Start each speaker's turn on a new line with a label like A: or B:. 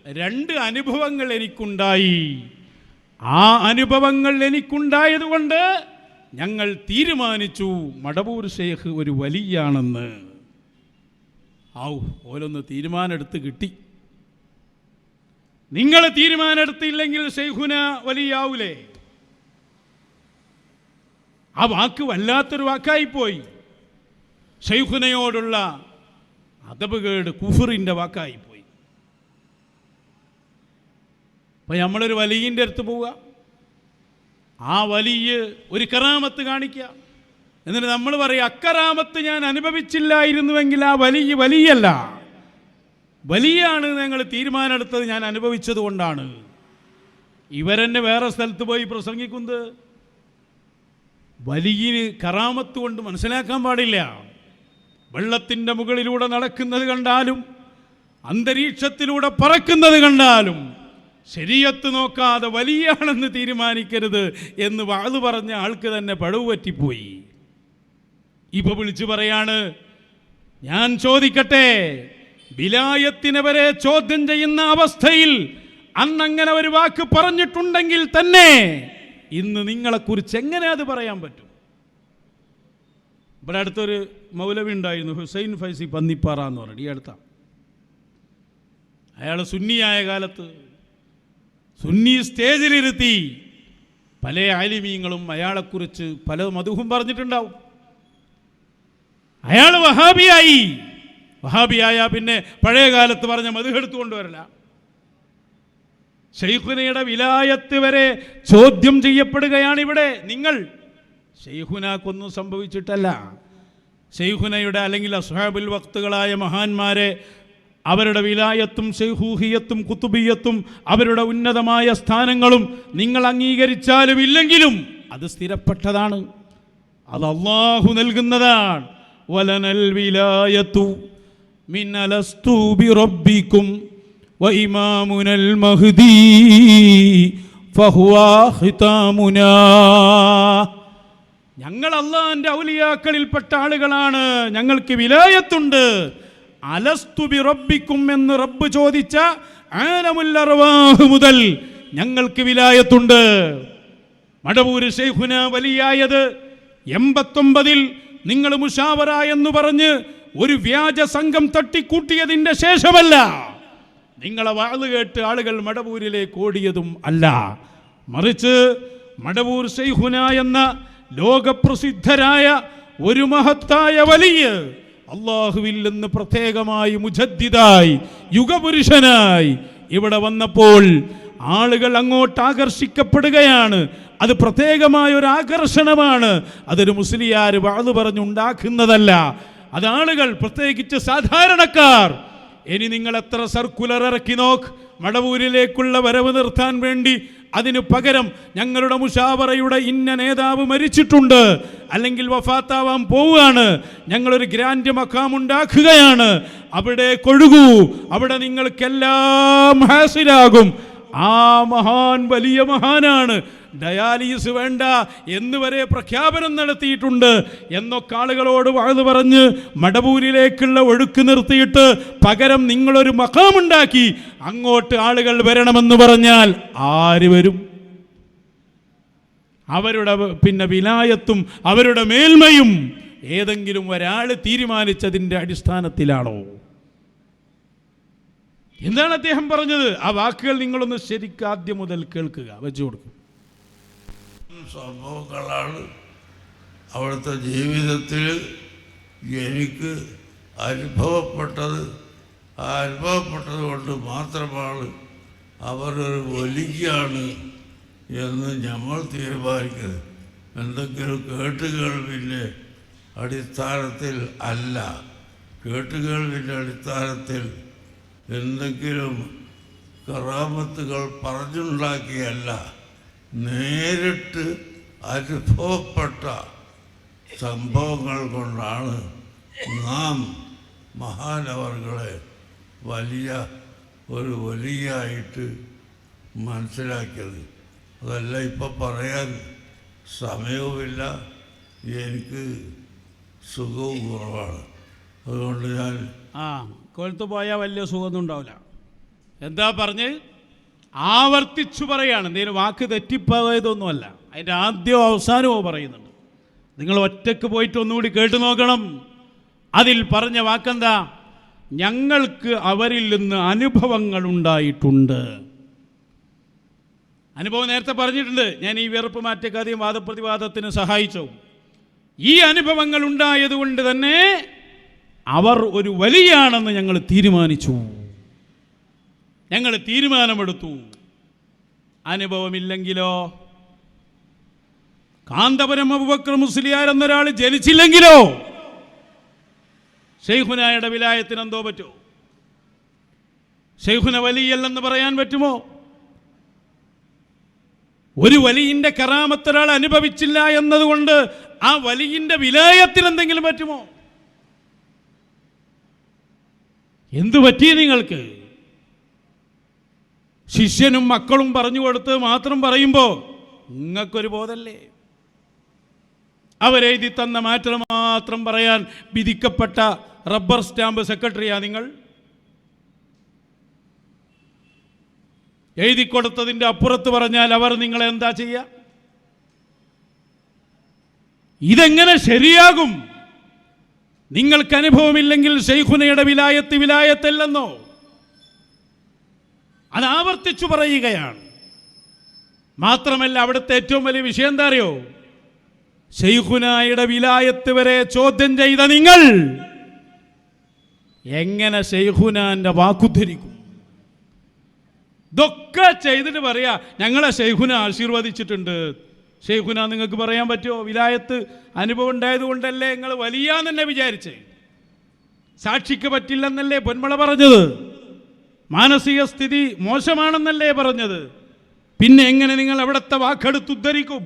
A: 2 അനുഭവങ്ങൾ എനിക്കുണ്ടായി. ആ അനുഭവങ്ങൾ എനിക്കുണ്ടായതുകൊണ്ട് ഞങ്ങൾ തീരുമാനിച്ചു മടവൂർ ശൈഖ് ഒരു വലിയാണെന്ന്. ഓലൊന്ന് തീരുമാനമെടുത്ത് കിട്ടി. നിങ്ങൾ തീരുമാനമെടുത്തില്ലെങ്കിൽ ശൈഖുന വലിയാവൂലേ? ആ വാക്ക് വല്ലാത്തൊരു വാക്കായിപ്പോയി. ശൈഖുനയോടുള്ള അദബുകേട് കുഫറിൻ്റെ വാക്കായിപ്പോയി. അപ്പം നമ്മളൊരു വലിയൻ്റെ അടുത്ത് പോവുക, ആ വലിയ ഒരു കറാമത്ത് കാണിക്കുക, എന്നിട്ട് നമ്മൾ പറയും അക്കറാമത്ത് ഞാൻ അനുഭവിച്ചില്ലായിരുന്നുവെങ്കിൽ ആ വലിയല്ല, വലിയാണ് ഞങ്ങൾ തീരുമാനമെടുത്തത് ഞാൻ അനുഭവിച്ചത് കൊണ്ടാണ്. ഇവരെന്നെ വേറെ സ്ഥലത്ത് പോയി പ്രസംഗിക്കുന്നത് വലിയന് കറാമത്ത് കൊണ്ട് മനസ്സിലാക്കാൻ പാടില്ല. വെള്ളത്തിൻ്റെ മുകളിലൂടെ നടക്കുന്നത് കണ്ടാലും അന്തരീക്ഷത്തിലൂടെ പറക്കുന്നത് കണ്ടാലും ശരീഅത്ത് നോക്കാതെ വലിയാണെന്ന് തീരുമാനിക്കരുത് എന്ന് വാത് പറഞ്ഞ ആൾക്ക് തന്നെ പടവ് പറ്റിപ്പോയി. ഇപ്പൊ വിളിച്ചു പറയാണ്, ഞാൻ ചോദിക്കട്ടെ, വിലായത്തിനെ വരെ ചോദ്യം ചെയ്യുന്ന അവസ്ഥയിൽ അന്നങ്ങനെ ഒരു വാക്ക് പറഞ്ഞിട്ടുണ്ടെങ്കിൽ തന്നെ ഇന്ന് നിങ്ങളെക്കുറിച്ച് എങ്ങനെ അത് പറയാൻ പറ്റും? ഇവിടെ അടുത്തൊരു മൗലവി ഉണ്ടായിരുന്നു, ഹുസൈൻ ഫൈസി പന്നിപ്പാറ എന്ന് പറയുന്നത്, ഈ അടുത്ത. അയാൾ സുന്നിയായ കാലത്ത് സുന്നി സ്റ്റേജിലിരുത്തി പല ആലിമീങ്ങളും അയാളെക്കുറിച്ച് പല മധുഹും പറഞ്ഞിട്ടുണ്ടാവും. അയാൾ വഹാബിയായ പിന്നെ പഴയ കാലത്ത് പറഞ്ഞ മധു എടുത്തുകൊണ്ടുവരല. ശൈഖുനയുടെ വിലായത്ത് വരെ ചോദ്യം ചെയ്യപ്പെടുകയാണിവിടെ. നിങ്ങൾ ശൈഖുനാക്കൊന്നും സംഭവിച്ചിട്ടല്ല. ശൈഖുനയുടെ അല്ലെങ്കിൽ അസ്ഹാബുൽ വക്തുകളായ മഹാന്മാരെ അവരുടെ വിലായത്തും ശൈഖൂഹിയത്തും കുത്തുബിയത്തും അവരുടെ ഉന്നതമായ സ്ഥാനങ്ങളും നിങ്ങൾ അംഗീകരിച്ചാലും ഇല്ലെങ്കിലും അത് സ്ഥിരപ്പെട്ടതാണ്, അത് അല്ലാഹു നൽകുന്നതാണ്. വലനൽ വിലായത്തു മിൻ അലസ്തു ബിറബ്ബിക്കും വഇമാമുനൽ മഹ്ദി ഫഹുവ ഖിതാമുനാ. ഞങ്ങൾ അല്ലാഹുവിൻ്റെ ഔലിയാക്കളിൽപ്പെട്ട ആളുകളാണ്, ഞങ്ങൾക്ക് വിലായത്തുണ്ട്. അലസ്തു ബിറബ്ബിക്കും എന്ന് റബ്ബ് ചോദിച്ച ആലമുൽ അർവാഹ് മുതൽ ഞങ്ങൾക്ക് വിലായത്തുണ്ട്. മടവൂർ ശൈഖുന വലിയായത് 89-ൽ നിങ്ങൾ മുഷാവറ എന്ന് പറഞ്ഞ് ഒരു വ്യാജ സംഘം തട്ടിക്കൂട്ടിയതിൻ്റെ ശേഷമല്ല, നിങ്ങളെ വാള് കേട്ട് ആളുകൾ മടവൂരിലേക്ക് ഓടിയതും അല്ല. മറിച്ച് മടവൂർ ശൈഖുന എന്ന ലോകപ്രസിദ്ധരായ ഒരു മഹത്തായ വലിയ അള്ളാഹുവിൽ നിന്ന് പ്രത്യേകമായി മുജദ്ദിദായി യുഗപുരുഷനായി ഇവിടെ വന്നപ്പോൾ ആളുകൾ അങ്ങോട്ട് ആകർഷിക്കപ്പെടുകയാണ്. അത് പ്രത്യേകമായ ഒരു ആകർഷണമാണ്. അതൊരു മുസ്ലിയാർ വാള് പറഞ്ഞുണ്ടാക്കുന്നതല്ല. അത് ആളുകൾ, പ്രത്യേകിച്ച് സാധാരണക്കാർ. ഇനി നിങ്ങൾ എത്ര സർക്കുലർ ഇറക്കി നോക്ക്, മടവൂരിലേക്കുള്ള വരവ് നിർത്താൻ വേണ്ടി അതിനു പകരം ഞങ്ങളുടെ മുഷാവറയുടെ ഇന്ന നേതാവ് മരിച്ചിട്ടുണ്ട്, അല്ലെങ്കിൽ വഫാത്താവാൻ പോവുകയാണ്, ഞങ്ങളൊരു ഗ്രാൻഡ് മഖാം ഉണ്ടാക്കുകയാണ്, അവിടെ കൊഴുകൂ, അവിടെ നിങ്ങൾക്കെല്ലാം ഹാസിലാകും. ആ മഹാൻ വലിയ മഹാനാണ്, ഡയാലിസിസ് വേണ്ട എന്ന് വരെ പ്രഖ്യാപനം നടത്തിയിട്ടുണ്ട് എന്നൊക്കെ ആളുകളോട് വാഴ്ന്നു പറഞ്ഞ് മടവൂരിലേക്കുള്ള ഒഴുക്ക് നിർത്തിയിട്ട് പകരം നിങ്ങളൊരു മഖാമുണ്ടാക്കി അങ്ങോട്ട് ആളുകൾ വരണമെന്ന് പറഞ്ഞാൽ ആര് വരും? അവരുടെ പിന്നെ വിലായത്തും അവരുടെ മേൽമയും ഏതെങ്കിലും ഒരാൾ തീരുമാനിച്ചതിൻ്റെ അടിസ്ഥാനത്തിലാണോ? എന്താണ് അദ്ദേഹം പറഞ്ഞത്? ആ വാക്കുകൾ നിങ്ങളൊന്ന് ശരിക്കും ആദ്യം മുതൽ കേൾക്കുക, വെച്ചു കൊടുക്കും.
B: സംഭവങ്ങളാണ് അവിടുത്തെ ജീവിതത്തിൽ എനിക്ക് അനുഭവപ്പെട്ടത്. ആ അനുഭവപ്പെട്ടത് കൊണ്ട് മാത്രമാണ് അവരൊരു വലിയാണ് എന്ന് നമ്മൾ തീരുമാനിക്കുന്നത്. എന്തെങ്കിലും കേട്ടുകേൾവിൻ്റെ അടിസ്ഥാനത്തിൽ അല്ല. കേട്ടുകേൾവിൻ്റെ അടിസ്ഥാനത്തിൽ എന്തെങ്കിലും കറാമത്തുകൾ പറഞ്ഞുണ്ടാക്കിയല്ല, നേരിട്ട് അനുഭവപ്പെട്ട സംഭവങ്ങൾ കൊണ്ടാണ് നാം മഹാനവറുകളെ വലിയ ഒരു വലിയായിട്ട് മനസ്സിലാക്കിയത്. അതല്ല ഇപ്പം പറയാൻ സമയവുമില്ല, എനിക്ക് സുഖവും കുറവാണ്. അതുകൊണ്ട് ഞാൻ
A: കൊലത്ത് പോയാൽ വലിയ സുഖമൊന്നും ഉണ്ടാവില്ല. എന്താ പറഞ്ഞ് ആവർത്തിച്ചു പറയാണ്. എന്തെങ്കിലും വാക്ക് തെറ്റിപ്പോയതൊന്നുമല്ല, അതിൻ്റെ ആദ്യവും അവസാനവും പറയുന്നുണ്ട്. നിങ്ങൾ ഒറ്റയ്ക്ക് പോയിട്ട് ഒന്നുകൂടി കേട്ടു നോക്കണം. അതിൽ പറഞ്ഞ വാക്കെന്താ? ഞങ്ങൾക്ക് അവരിൽ നിന്ന് അനുഭവങ്ങൾ ഉണ്ടായിട്ടുണ്ട്. അനുഭവം നേരത്തെ പറഞ്ഞിട്ടുണ്ട്. ഞാൻ ഈ വെറുപ്പ് മാറ്റക്കാതെയും വാദപ്രതിവാദത്തിന് സഹായിച്ചു. ഈ അനുഭവങ്ങൾ ഉണ്ടായതുകൊണ്ട് തന്നെ അവർ ഒരു വലിയാണെന്ന് ഞങ്ങൾ തീരുമാനിച്ചു, ഞങ്ങൾ തീരുമാനമെടുത്തു. അനുഭവമില്ലെങ്കിലോ, കാന്തപുരം അബൂബക്കർ മുസ്ലിയാർ എന്നൊരാൾ ജനിച്ചില്ലെങ്കിലോ ശൈഖുനായുടെ വിലായത്തിന് എന്തോ പറ്റുമോ? ശൈഖുന വലിയല്ലെന്ന് പറയാൻ പറ്റുമോ? ഒരു വലിയിൻ്റെ കറാമത്ത് ഒരാൾ അനുഭവിച്ചില്ല എന്നതുകൊണ്ട് ആ വലിയിൻ്റെ വിലായത്തിന് എന്തെങ്കിലും പറ്റുമോ? എന്തു പറ്റി നിങ്ങൾക്ക്? ശിഷ്യനും മക്കളും പറഞ്ഞു കൊടുത്ത് മാത്രം പറയുമ്പോൾ നിങ്ങൾക്കൊരു ബോധമല്ലേ? അവരെഴുതി തന്ന മാറ്റം മാത്രം പറയാൻ വിധിക്കപ്പെട്ട റബ്ബർ സ്റ്റാമ്പ് സെക്രട്ടറിയാ നിങ്ങൾ? എഴുതി കൊടുത്തതിൻ്റെ അപ്പുറത്ത് പറഞ്ഞാൽ അവർ നിങ്ങളെ എന്താ ചെയ്യുക? ഇതെങ്ങനെ ശരിയാകും? നിങ്ങൾക്ക് അനുഭവമില്ലെങ്കിൽ ശൈഖുനയുടെ വിലായത്തല്ലെന്നോ? അത് ആവർത്തിച്ചു പറയുകയാണ്. മാത്രമല്ല, അവിടുത്തെ ഏറ്റവും വലിയ വിഷയം എന്താ അറിയോ? ശൈഖുനായുടെ വിലായത്ത് വരെ ചോദ്യം ചെയ്ത നിങ്ങൾ എങ്ങനെ ശൈഖുനാന്റെ വാക്കുദ്ധരിക്കും? ഇതൊക്കെ ചെയ്തിട്ട് പറയാ ഞങ്ങളെ ശൈഖുന ആശീർവദിച്ചിട്ടുണ്ട്. ശൈഖുന നിങ്ങൾക്ക് പറയാൻ പറ്റുമോ? വിലായത്ത് അനുഭവം ഉണ്ടായതുകൊണ്ടല്ലേ നിങ്ങൾ വലിയാന്ന് തന്നെ വിചാരിച്ചേ? സാക്ഷിക്ക് പറ്റില്ലെന്നല്ലേ പൊന്മള പറഞ്ഞത്? മാനസിക സ്ഥിതി മോശമാണെന്നല്ലേ പറഞ്ഞത്? പിന്നെ എങ്ങനെ നിങ്ങൾ അവിടുത്തെ വാക്കെടുത്ത് ഉദ്ധരിക്കും?